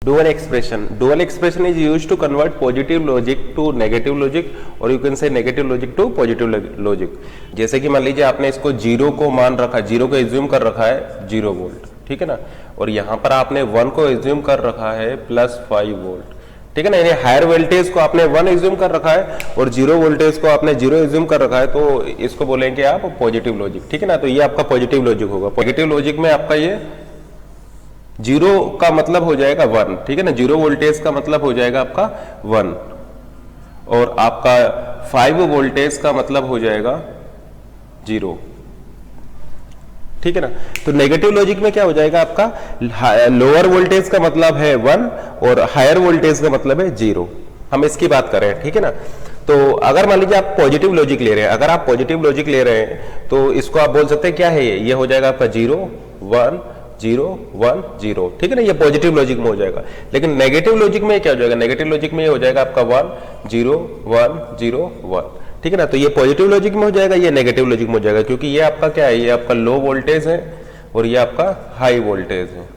Dual expression is used to convert positive logic to negative logic और you can say negative logic to positive logic। जैसे कि मान लीजिए आपने इसको जीरो को मान रखा, जीरो को एज्यूम कर रखा है 0 वोल्ट, ठीक है ना, और यहाँ पर आपने 1 को एज्यूम कर रखा है +5 वोल्ट, ठीक है ना, यानी हायर वोल्टेज को आपने 1 एज्यूम कर रखा है और 0 वोल्टेज को आपने 0 एज्यूम कर रखा है, तो इसको बोलेंगे आप पॉजिटिव लॉजिक, ठीक है ना। तो ये आपका पॉजिटिव लॉजिक होगा। पॉजिटिव लॉजिक में आपका ये 0 का मतलब हो जाएगा 1, ठीक है ना, 0 वोल्टेज का मतलब हो जाएगा आपका 1 और आपका 5 वोल्टेज का मतलब हो जाएगा 0, ठीक है ना। तो नेगेटिव लॉजिक में क्या हो जाएगा आपका लोअर वोल्टेज का मतलब है 1 और हायर वोल्टेज का मतलब है 0। हम इसकी बात कर रहे हैं, ठीक है ना। तो अगर मान लीजिए आप पॉजिटिव लॉजिक ले रहे हैं, अगर आप पॉजिटिव लॉजिक ले रहे हैं तो इसको आप बोल सकते हैं क्या है, ये हो जाएगा आपका 0 1 0 1 0, ठीक है ना, ये पॉजिटिव लॉजिक में हो जाएगा। लेकिन नेगेटिव लॉजिक में क्या हो जाएगा, नेगेटिव लॉजिक में ये हो जाएगा आपका 1 0 1 0 1, ठीक है ना। तो ये पॉजिटिव लॉजिक में हो जाएगा, ये नेगेटिव लॉजिक में हो जाएगा, क्योंकि ये आपका क्या है, ये आपका लो वोल्टेज है और ये आपका हाई वोल्टेज है।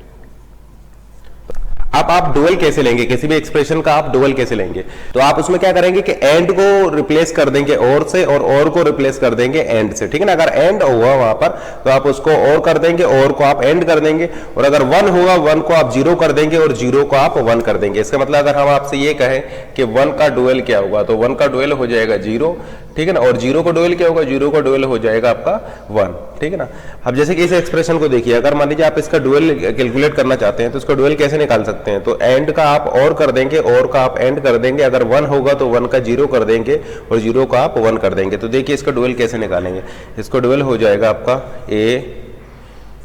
अब आप डुअल कैसे लेंगे, किसी भी एक्सप्रेशन का आप डुअल कैसे लेंगे, तो आप उसमें क्या करेंगे कि एंड को रिप्लेस कर देंगे और से और को रिप्लेस कर देंगे एंड से, ठीक है ना। अगर एंड हुआ वहां पर तो आप उसको और कर देंगे, और को आप एंड कर देंगे, और अगर 1 होगा 1 को आप 0 कर देंगे और 0 को आप 1 कर देंगे। इसका मतलब अगर हम आपसे ये कहें कि 1 का डुअल क्या होगा, तो 1 का डुअल हो जाएगा 0, ठीक है ना, और 0 का डुअल क्या होगा, 0 का डुअल हो जाएगा आपका 1, ठीक है ना। अब जैसे कि इस एक्सप्रेशन को देखिए, अगर मान लीजिए आप इसका डुअल कैलकुलेट करना चाहते हैं तो इसका डुअल कैसे निकाल सकते हैं, तो एंड का आप और कर देंगे, और का आप एंड कर देंगे, अगर 1 होगा तो 1 का 0 कर देंगे और 0 का आप 1 कर देंगे। तो देखिए इसका डुअल कैसे निकालेंगे, इसका डुअल हो जाएगा आपका a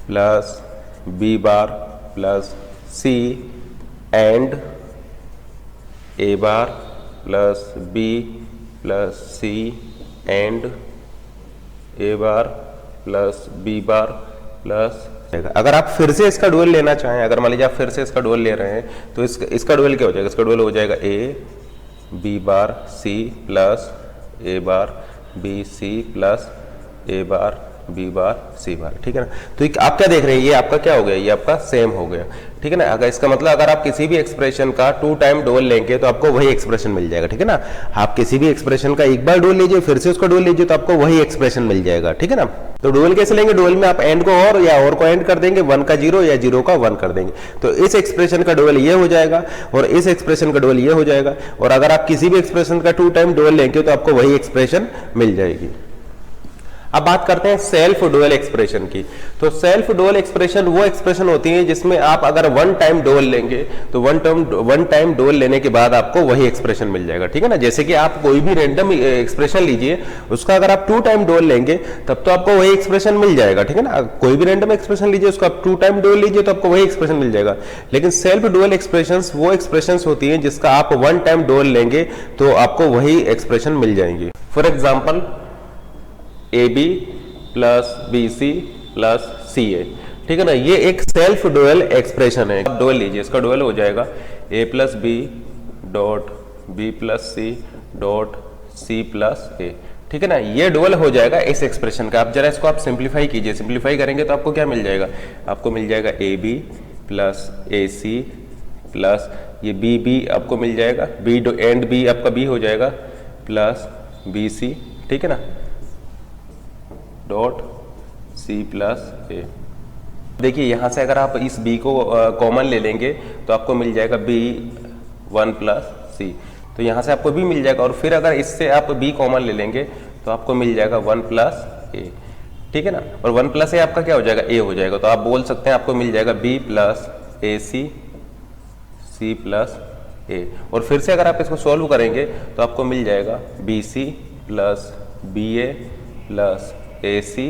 plus b bar plus c and a bar plus b plus c and a bar plus b bar plus. अगर आप फिर से इसका डुअल लेना चाहें, अगर मान लीजिए आप फिर से इसका डुअल ले रहे हैं तो इसका डुअल क्या हो जाएगा, इसका डुअल हो जाएगा a b bar c plus a bar b c plus a bar b bar c बार, ठीक है ना। तो आप क्या देख रहे हैं, ये आपका क्या हो गया, ये आपका सेम हो गया, ठीक है ना। अगर इसका मतलब अगर आप किसी भी एक्सप्रेशन का 2 टाइम डुअल लेंगे तो आपको वही एक्सप्रेशन मिल जाएगा, ठीक है ना। आप किसी भी एक्सप्रेशन का एक बार डुअल लीजिए, फिर से उसका डुअल लीजिए, तो आपको वही एक्सप्रेशन मिल जाएगा, ठीक है ना। तो डुअल कैसे लेंगे, डुअल में आप एंड को और या और को एंड कर देंगे, 1 का 0 या 0 का 1 कर देंगे, तो इस एक्सप्रेशन का डुअल ये हो जाएगा और इस एक्सप्रेशन का डुअल ये हो जाएगा। और अगर आप किसी भी एक्सप्रेशन का 2 टाइम डुअल लेंगे तो आपको वही एक्सप्रेशन मिल जाएगी। अब बात करते हैं सेल्फ डुअल एक्सप्रेशन की। तो सेल्फ डुअल एक्सप्रेशन वो एक्सप्रेशन होती है जिसमें आप अगर 1 टाइम डुअल लेंगे तो 1 टाइम डुअल लेने के बाद आपको वही एक्सप्रेशन मिल जाएगा, ठीक है ना। जैसे कि आप कोई भी रैंडम एक्सप्रेशन लीजिए, उसका अगर आप 2 टाइम डुअल लेंगे तब तो आपको वही एक्सप्रेशन मिल जाएगा, ठीक है ना। कोई भी रैंडम एक्सप्रेशन लीजिए, उसको आप 2 टाइम डुअल लीजिए तो आपको वही एक्सप्रेशन मिल जाएगा। लेकिन सेल्फ डुअल एक्सप्रेशंस वो एक्सप्रेशंस होती हैं जिसका आप 1 टाइम डुअल लेंगे तो आपको वही एक्सप्रेशन मिल जाएंगी। For example AB plus BC plus CA, ठीक है ना, ये एक सेल्फ डुअल एक्सप्रेशन है। डुअल लीजिए, इसका डुअल हो जाएगा A plus B dot B plus C dot C plus A, ठीक है ना। ये डुअल हो जाएगा इस एक्सप्रेशन का। आप जरा इसको आप सिंप्लीफाई कीजिए, सिंप्लीफाई करेंगे तो आपको क्या मिल जाएगा, आपको मिल जाएगा AB प्लस AC प्लस ये BB आपको मिल जाएगा, B एंड B आपका B हो जाएगा प्लस BC, ठीक है ना, डॉट C प्लस A। देखिए यहाँ से अगर आप इस B को कॉमन ले लेंगे तो आपको मिल जाएगा B 1 प्लस C, तो यहाँ से आपको B मिल जाएगा। और फिर अगर इससे आप B कॉमन ले लेंगे तो आपको मिल जाएगा 1 प्लस A, ठीक है ना। और 1 प्लस A आपका क्या हो जाएगा, A हो जाएगा। तो आप बोल सकते हैं आपको मिल जाएगा B plus AC C plus A। और फिर से अगर आप इसको सॉल्व करेंगे तो आपको मिल जाएगा BC plus BA plus AC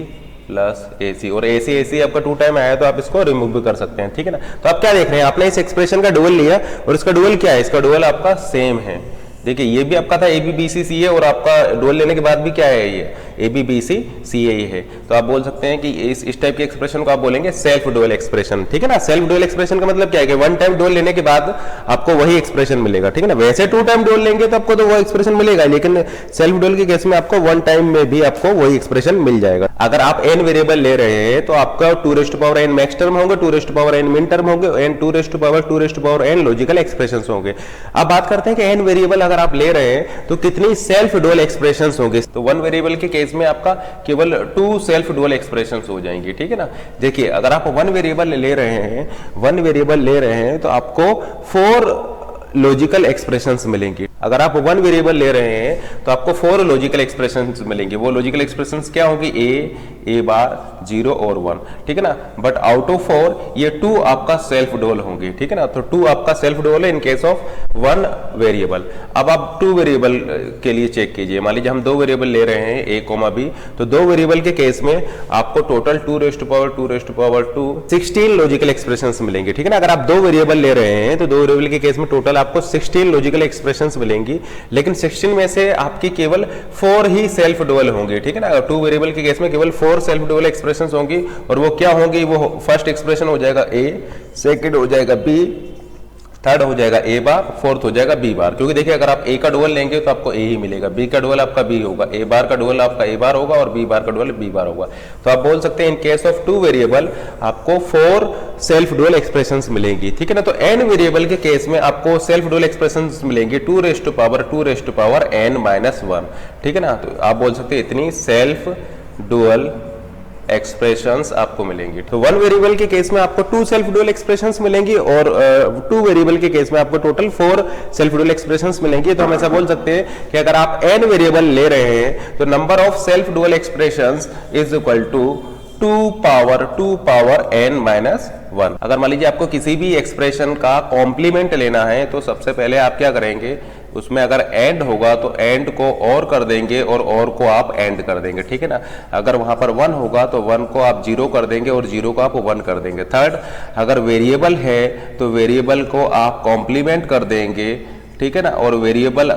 plus AC, और AC आपका 2 टाइम आया तो आप इसको रिमूव भी कर सकते हैं, ठीक है ना। तो आप क्या देख रहे हैं, आपने इस एक्सप्रेशन का डुअल लिया और इसका डुअल क्या है, इसका डुअल आपका सेम है। देखिए ये भी आपका था AB BC C है और आपका डुअल लेने के बाद भी क्या है, ए बी बी सी सी ए है। तो आप बोल सकते हैं कि इस टाइप के एक्सप्रेशन को आप बोलेंगे सेल्फ डुअल एक्सप्रेशन, ठीक है ना। सेल्फ डुअल एक्सप्रेशन का मतलब क्या है कि वन टाइम डुअल लेने के बाद आपको वही एक्सप्रेशन मिलेगा, ठीक है ना। वैसे टू टाइम डुअल लेंगे तो आपको तो वो एक्सप्रेशन मिलेगा, लेकिन सेल्फ डुअल के केस में आपको वन टाइम में भी आपको वही एक्सप्रेशन मिल जाएगा। अगर आप n वेरिएबल ले रहे हैं तो आपका 2n मैक्स टर्म होंगे, 2n मिन टर्म होंगे, एंड 2n लॉजिकल एक्सप्रेशंस होंगे। अब बात करते हैं कि n वेरिएबल अगर आप ले रहे हैं तो कितनी सेल्फ डुअल एक्सप्रेशंस होंगे। तो वन वेरिएबल के केस में आपका केवल 2 सेल्फ डुअल एक्सप्रेशंस हो जाएंगी, ठीक है ना। देखिए अगर आप वन वेरिएबल ले रहे हैं तो आपको 4 लॉजिकल एक्सप्रेशंस मिलेंगी। अगर आप वन वेरिएबल ले रहे हैं तो आपको 4 लॉजिकल एक्सप्रेशंस मिलेंगे। वो लॉजिकल एक्सप्रेशंस क्या होगी, ए बार 0 और 1, ठीक है ना। बट आउट ऑफ 4 ये 2 आपका सेल्फ डुअल होंगे, ठीक है ना। तो 2 आपका सेल्फ डुअल है in case of one variable. अब आप 2 वेरिएबल के लिए चेक कीजिए। मान लीजिए हम 2 वेरिएबल ले रहे हैं a, b, तो 2 वेरिएबल के केस में आपको टोटल 2 16 लॉजिकल एक्सप्रेशंस मिलेंगे, ठीक है ना। अगर आप 2 वेरिएबल ले रहे हैं तो 2 वेरिएबल के केस में टोटल आपको 16 लॉजिकल एक्सप्रेशंस मिलेंगी, लेकिन 16 में से आपकी केवल 4 ही सेल्फ डुअल होंगे, ठीक है ना। 2 वेरिएबल के केस में केवल 4 सेल्फ डुअल एक्सप्रेशंस होंगी, और वो क्या होंगी, वो फर्स्ट एक्सप्रेशन हो जाएगा a, सेकंड हो जाएगा b, थर्ड हो जाएगा a बार, फोर्थ हो जाएगा b बार। क्योंकि देखिए अगर आप a का डुअल लेंगे तो आपको a ही मिलेगा, b का डुअल आपका b होगा, a बार का डुअल आपका a बार होगा, और b बार का डुअल b बार होगा। तो आप बोल सकते हैं इन केस ऑफ 2 वेरिएबल आपको 4 सेल्फ डुअल एक्सप्रेशंस मिलेंगी, ठीक है ना। तो n वेरिएबल के केस में आपको सेल्फ डुअल एक्सप्रेशंस मिलेंगी 2 raise to power n minus 1, ठीक है ना। तो आप बोल सकते हैं इतनी सेल्फ डुअल एक्सप्रेशंस आपको मिलेंगी। तो वन वेरिएबल के केस में आपको 2 सेल्फ डुअल एक्सप्रेशंस मिलेंगी, और 2 वेरिएबल के केस में आपको टोटल 4 सेल्फ डुअल एक्सप्रेशंस मिलेंगी। तो हम ऐसा बोल सकते हैं कि अगर आप n वेरिएबल ले रहे हैं तो number of self dual expressions is equal to 2 power n minus 1। अगर मान लीजिए आपको किसी भी एक्सप्रेशन का कॉम्प्लीमेंट लेना है तो सबसे पहले आप क्या करेंगे, उसमें अगर एंड होगा तो एंड को और कर देंगे, और को आप एंड कर देंगे, ठीक है ना। अगर वहां पर 1 होगा तो 1 को आप 0 कर देंगे, और 0 को आप 1 कर देंगे। थर्ड, अगर वेरिएबल है तो वेरिएबल को आप कॉम्प्लीमेंट कर देंगे, ठीक है ना। और वेरिएबल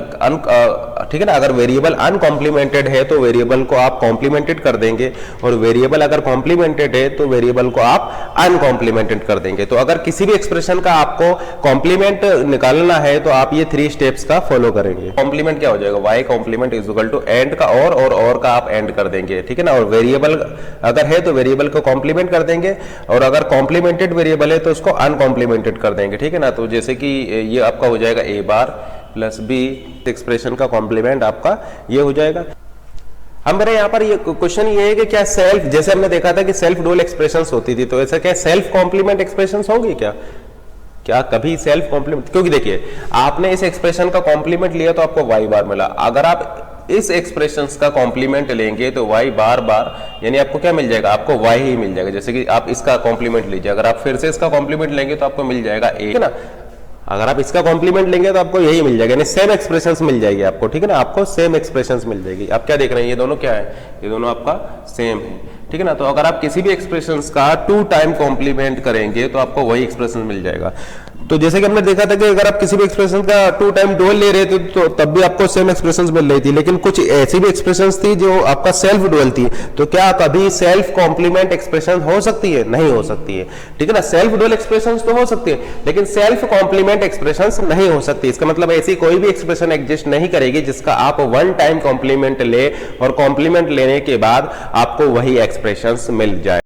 ठीक है ना, अगर वेरिएबल अनकॉम्प्लीमेंटेड है तो वेरिएबल को आप कॉम्प्लीमेंटेड कर देंगे, और वेरिएबल अगर कॉम्प्लीमेंटेड है तो वेरिएबल को आप अनकॉम्प्लीमेंटेड कर देंगे। तो अगर किसी भी एक्सप्रेशन का आपको कॉम्प्लीमेंट निकालना है तो आप ये 3 स्टेप्स का फॉलो करेंगे। कॉम्प्लीमेंट क्या हो जाएगा, y complement is equal to and का और का आप एंड कर देंगे, ठीक है ना। और वेरिएबल अगर है तो वेरिएबल को कॉम्प्लीमेंट कर देंगे, और अगर कॉम्प्लीमेंटेड वेरिएबल है तो उसको अनकॉम्प्लीमेंटेड कर देंगे, ठीक है ना। तो जैसे कि ये आपका हो जाएगा a bar plus b, expression का कॉम्प्लीमेंट आपका ये हो जाएगा। हम मेरे यहाँ पर ये क्वेश्चन ये है कि क्या सेल्फ, जैसे हमने देखा था कि सेल्फ डुअल एक्सप्रेशंस होती थी, तो ऐसा क्या सेल्फ कॉम्प्लीमेंट एक्सप्रेशंस होंगी क्या कभी सेल्फ कॉम्प्लीमेंट? क्योंकि देखिए आपने इस एक्सप्रेशन का कॉम्प्लीमेंट लिया तो आपको y बार मिला। अगर आप इस एक्सप्रेशंस का कॉम्प्लीमेंट लेंगे तो y बार यानी आपको क्या मिल जाएगा, आपको y ही मिल जाएगा। जैसे कि आप इसका कॉम्प्लीमेंट लीजिए, अगर आप फिर से इसका कॉम्प्लीमेंट लेंगे तो आपको मिल जाएगा a, है ना। अगर आप इसका कॉम्प्लीमेंट लेंगे तो आपको यही मिल जाएगा, यानी सेम एक्सप्रेशंस मिल जाएगी आपको, ठीक है ना। आपको सेम एक्सप्रेशंस मिल जाएगी। आप क्या देख रहे हैं, ये दोनों क्या है, ये दोनों आपका सेम है, ठीक है ना। तो अगर आप किसी भी एक्सप्रेशंस का 2 टाइम कॉम्प्लीमेंट करेंगे तो आपको वही एक्सप्रेशन मिल जाएगा। तो जैसे कि हमने देखा था कि अगर आप किसी भी एक्सप्रेशन का 2 टाइम डुअल ले रहे थे तो तब भी आपको सेम एक्सप्रेशंस मिल रही थी, लेकिन कुछ ऐसी भी एक्सप्रेशंस थी जो आपका सेल्फ डुअल थी। तो क्या कभी सेल्फ कॉम्प्लीमेंट एक्सप्रेशन हो सकती है? नहीं हो सकती है, ठीक है ना। सेल्फ डुअल एक्सप्रेशंस तो हो सकती है, लेकिन सेल्फ कॉम्प्लीमेंट एक्सप्रेशंस नहीं हो सकती। इसका मतलब ऐसी कोई भी एक्सप्रेशन एग्जिस्ट नहीं करेगी जिसका आप 1 टाइम कॉम्प्लीमेंट ले और कॉम्प्लीमेंट लेने के बाद आपको वही एक्सप्रेशंस मिल जाए।